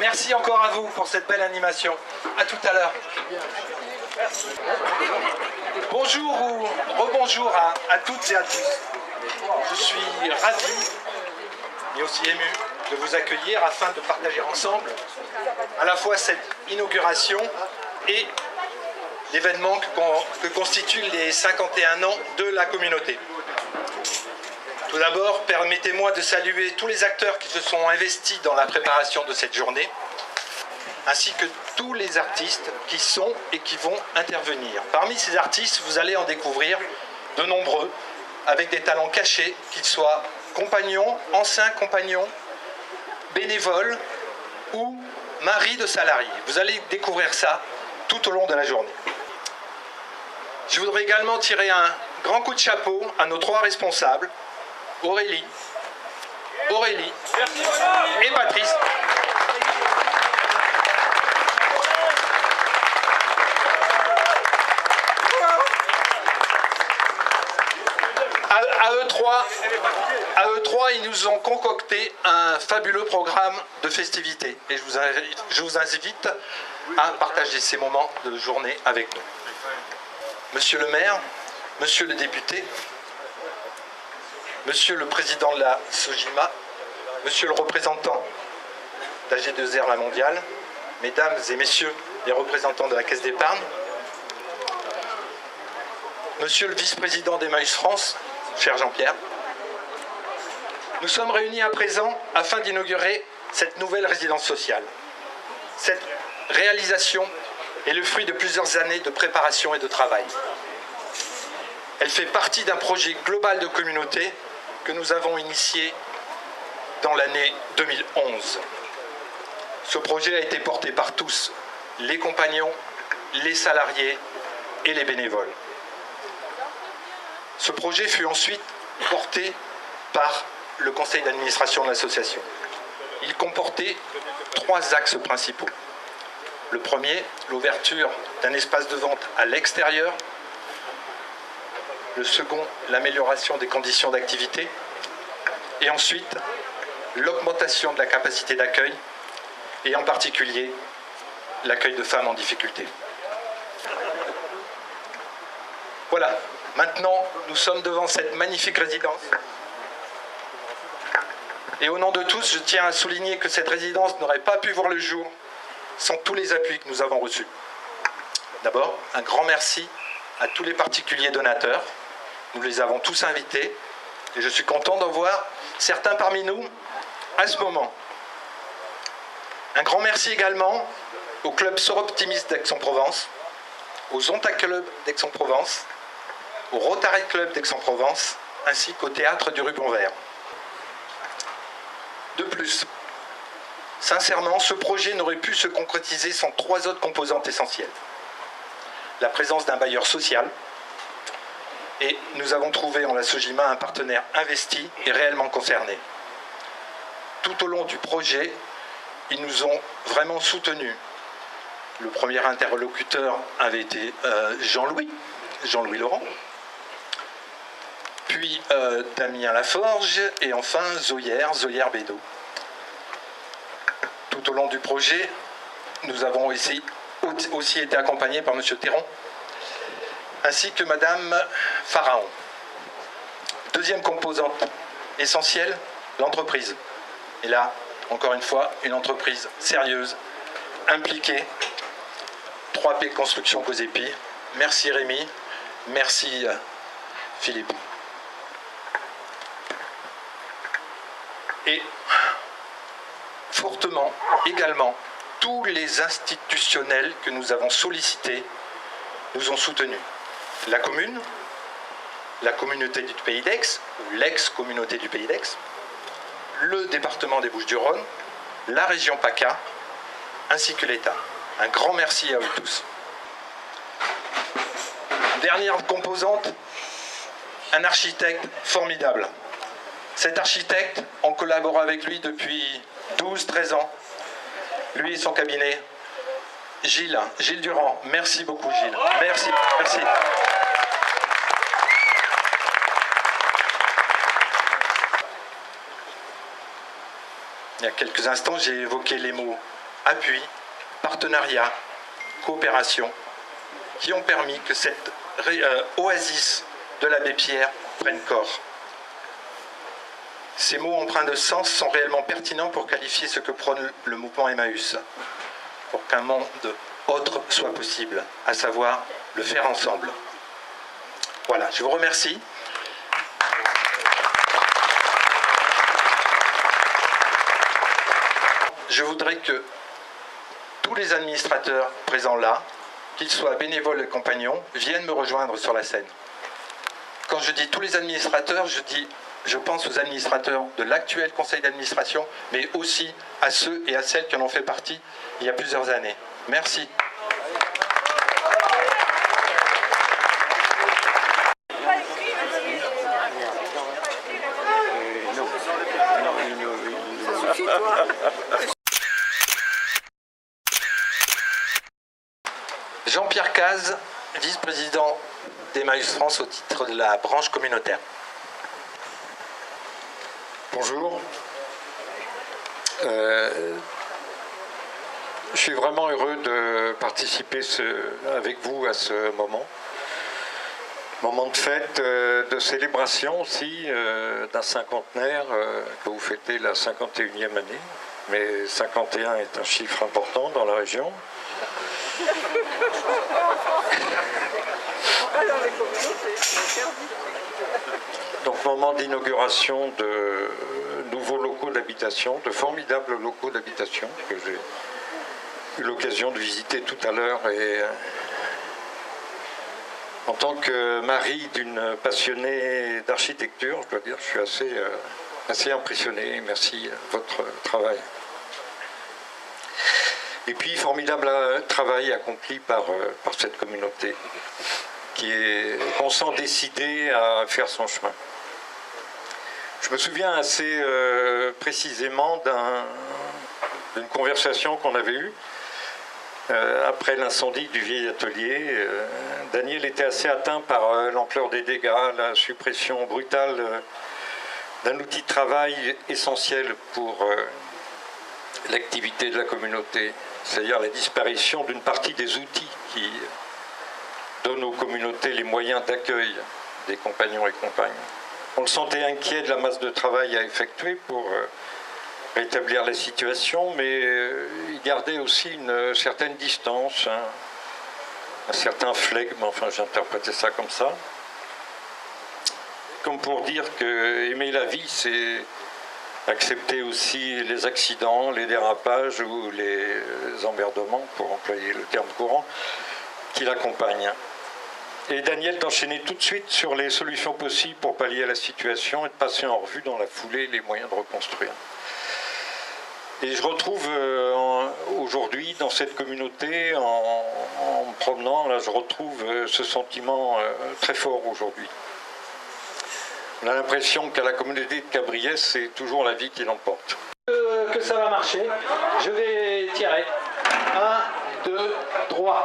Merci encore à vous pour cette belle animation. À tout à l'heure. Bonjour ou rebonjour à toutes et à tous. Je suis ravi et aussi ému de vous accueillir afin de partager ensemble à la fois cette inauguration et l'événement que constituent les 51 ans de la communauté. Tout d'abord, permettez-moi de saluer tous les acteurs qui se sont investis dans la préparation de cette journée, ainsi que tous les artistes qui sont et qui vont intervenir. Parmi ces artistes, vous allez en découvrir de nombreux, avec des talents cachés, qu'ils soient compagnons, anciens compagnons, bénévoles ou maris de salariés. Vous allez découvrir ça tout au long de la journée. Je voudrais également tirer un grand coup de chapeau à nos trois responsables, Aurélie et Patrice. À eux trois, ils nous ont concocté un fabuleux programme de festivités. Et je vous invite à partager ces moments de journée avec nous. Monsieur le maire, monsieur le député, monsieur le président de la SOGIMA, monsieur le représentant d'AG2R La Mondiale, mesdames et messieurs les représentants de la Caisse d'épargne, monsieur le vice-président d'Emmaüs France, cher Jean-Pierre, nous sommes réunis à présent afin d'inaugurer cette nouvelle résidence sociale. Cette réalisation est le fruit de plusieurs années de préparation et de travail. Elle fait partie d'un projet global de communauté que nous avons initié dans l'année 2011. Ce projet a été porté par tous, les compagnons, les salariés et les bénévoles. Ce projet fut ensuite porté par le conseil d'administration de l'association. Il comportait 3 axes principaux. Le premier, l'ouverture d'un espace de vente à l'extérieur. Le second, l'amélioration des conditions d'activité. Et ensuite, l'augmentation de la capacité d'accueil, et en particulier l'accueil de femmes en difficulté. Voilà, maintenant nous sommes devant cette magnifique résidence. Et au nom de tous, je tiens à souligner que cette résidence n'aurait pas pu voir le jour sans tous les appuis que nous avons reçus. D'abord, un grand merci à tous les particuliers donateurs. Nous les avons tous invités et je suis content d'en voir certains parmi nous à ce moment. Un grand merci également au club Soroptimiste d'Aix-en-Provence, au Zonta Club d'Aix-en-Provence, au Rotary Club d'Aix-en-Provence, ainsi qu'au Théâtre du Ruban Vert. De plus, sincèrement, ce projet n'aurait pu se concrétiser sans 3 autres composantes essentielles. La présence d'un bailleur social, et nous avons trouvé en la SOGIMA un partenaire investi et réellement concerné. Tout au long du projet, ils nous ont vraiment soutenus. Le premier interlocuteur avait été Jean-Louis Laurent, puis Damien Laforge, et enfin Zoyer Bédot. Tout au long du projet, nous avons aussi été accompagnés par M. Théron, ainsi que Mme Pharaon. Deuxième composante essentielle, l'entreprise. Et là, encore une fois, une entreprise sérieuse, impliquée. 3P Construction Cosépi. Merci Rémi, merci Philippe. Et fortement également, tous les institutionnels que nous avons sollicités nous ont soutenus. La commune, la communauté du Pays d'Aix, ou l'ex-communauté du Pays d'Aix, le département des Bouches-du-Rhône, la région PACA, ainsi que l'État. Un grand merci à eux tous. Dernière composante, un architecte formidable. Cet architecte, on collabore avec lui depuis 12-13 ans. Lui et son cabinet, Gilles Durand. Merci beaucoup Gilles. Merci. Il y a quelques instants, j'ai évoqué les mots appui, partenariat, coopération, qui ont permis que cette oasis de l'abbé Pierre prenne corps. Ces mots empreints de sens sont réellement pertinents pour qualifier ce que prône le mouvement Emmaüs, pour qu'un monde autre soit possible, à savoir le faire ensemble. Voilà, je vous remercie. Je voudrais que tous les administrateurs présents là, qu'ils soient bénévoles et compagnons, viennent me rejoindre sur la scène. Quand je dis tous les administrateurs, je pense aux administrateurs de l'actuel conseil d'administration, mais aussi à ceux et à celles qui en ont fait partie il y a plusieurs années. Merci. Jean-Pierre Cazes, vice-président d'Emmaüs France au titre de la branche communautaire. Bonjour. Je suis vraiment heureux de participer avec vous à ce moment. Moment de fête, de célébration aussi, d'un cinquantenaire que vous fêtez la 51e année. Mais 51 est un chiffre important dans la région. Donc moment d'inauguration de nouveaux locaux d'habitation, de formidables locaux d'habitation que j'ai eu l'occasion de visiter tout à l'heure. Et en tant que mari d'une passionnée d'architecture, je dois dire que je suis assez impressionné. Merci de votre travail. Et puis, formidable travail accompli par cette communauté qu'on sent décidée à faire son chemin. Je me souviens assez précisément d'une conversation qu'on avait eue après l'incendie du vieil atelier. Daniel était assez atteint par l'ampleur des dégâts, la suppression brutale d'un outil de travail essentiel pour l'activité de la communauté, c'est-à-dire la disparition d'une partie des outils qui donnent aux communautés les moyens d'accueil des compagnons et compagnes. On le sentait inquiet de la masse de travail à effectuer pour rétablir la situation, mais il gardait aussi une certaine distance, un certain flegme, enfin j'interprétais ça comme ça. Comme pour dire que aimer la vie, c'est accepter aussi les accidents, les dérapages ou les emmerdements, pour employer le terme courant, qui l'accompagnent. Et Daniel d'enchaîner tout de suite sur les solutions possibles pour pallier à la situation et de passer en revue dans la foulée les moyens de reconstruire. Et je retrouve aujourd'hui dans cette communauté, en me promenant, là je retrouve ce sentiment très fort aujourd'hui. On a l'impression qu'à la communauté de Cabriès, c'est toujours la vie qui l'emporte. Que ça va marcher. Je vais tirer. 1, 2, 3.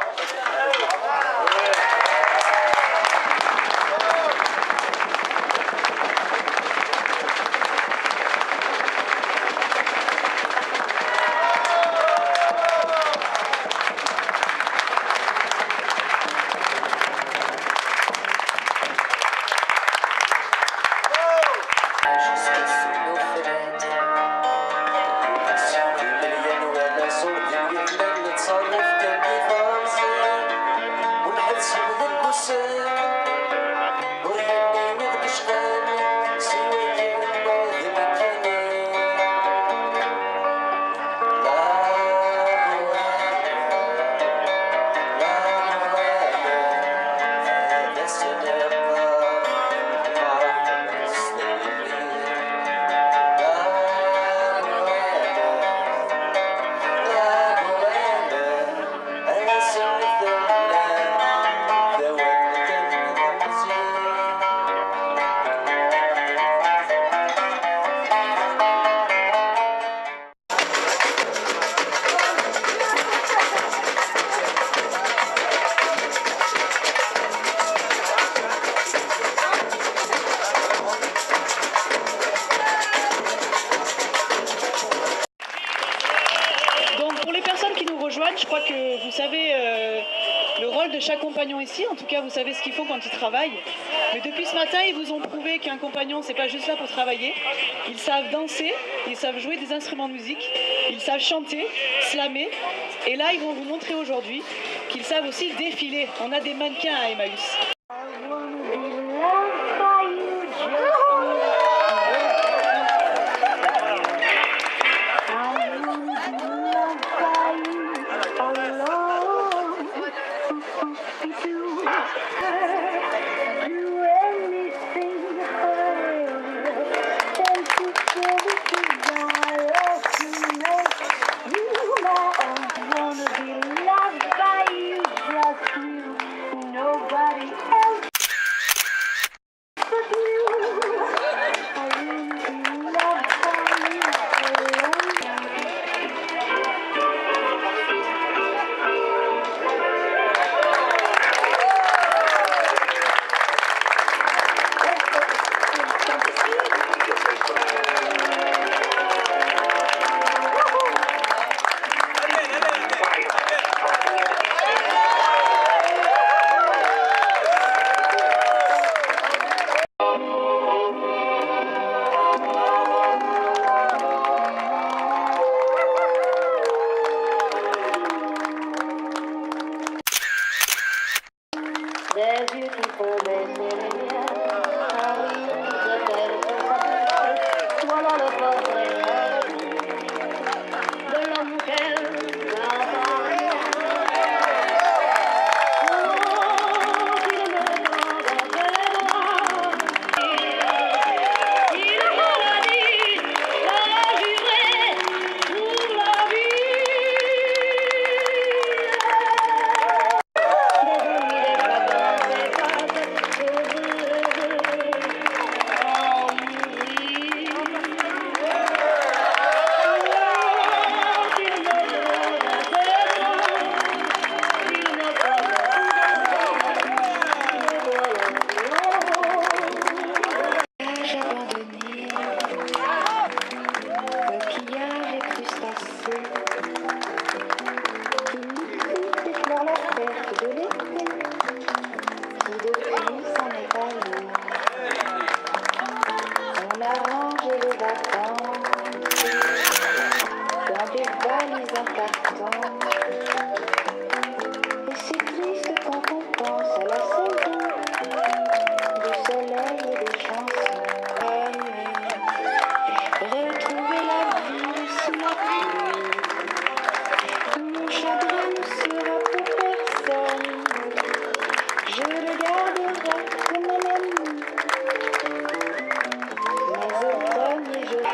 صرف قلبي فرزي camarades, je crois que vous savez le rôle de chaque compagnon ici. En tout cas, vous savez ce qu'ils font quand ils travaillent. Mais depuis ce matin, ils vous ont prouvé qu'un compagnon, c'est pas juste là pour travailler. Ils savent danser, ils savent jouer des instruments de musique, ils savent chanter, slammer. Et là, ils vont vous montrer aujourd'hui qu'ils savent aussi défiler. On a des mannequins à Emmaüs. Des yeux qui font baisser les miens, ah oui, je t'aime pour ça. Voilà le portrait de l'homme qu'elle entend. Oh, qu'il me prend dans ses bras. Il me l'a dit, l'a juré pour la vie. On a rangé les vacances dans des valises en carton. Et c'est triste quand on pense à la saison du soleil et des chansons. Retrouver la vie sous ma pluie. Mon chagrin ne sera pour personne. Je le garderai comme un ami. Mais au premier jour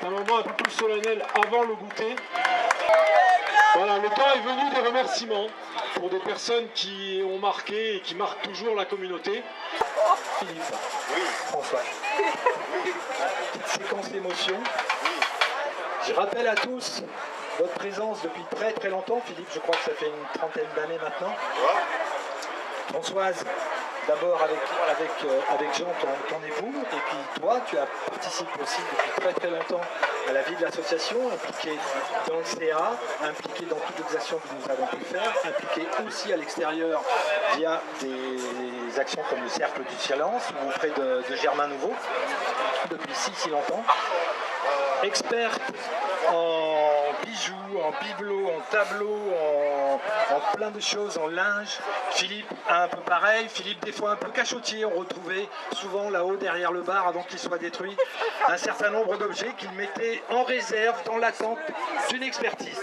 un moment un peu plus solennel avant le goûter. Voilà, le temps est venu des remerciements pour des personnes qui ont marqué et qui marquent toujours la communauté. Philippe, François, petite séquence d'émotion. Je rappelle à tous votre présence depuis très très longtemps. Philippe, je crois que ça fait une trentaine d'années maintenant. Françoise, d'abord avec Jean, ton époux, et puis toi, tu as participé aussi depuis très très longtemps à la vie de l'association, impliqué dans le CA, impliqué dans toutes les actions que nous avons pu faire, impliqué aussi à l'extérieur via des actions comme le Cercle du Silence ou auprès de Germain Nouveau, depuis si longtemps. Experte en bijoux, en bibelots, en tableaux, en plein de choses, en linge. Philippe, un peu pareil. Philippe, des fois un peu cachotier. On retrouvait souvent là-haut, derrière le bar, avant qu'il soit détruit, un certain nombre d'objets qu'il mettait en réserve dans l'attente d'une expertise.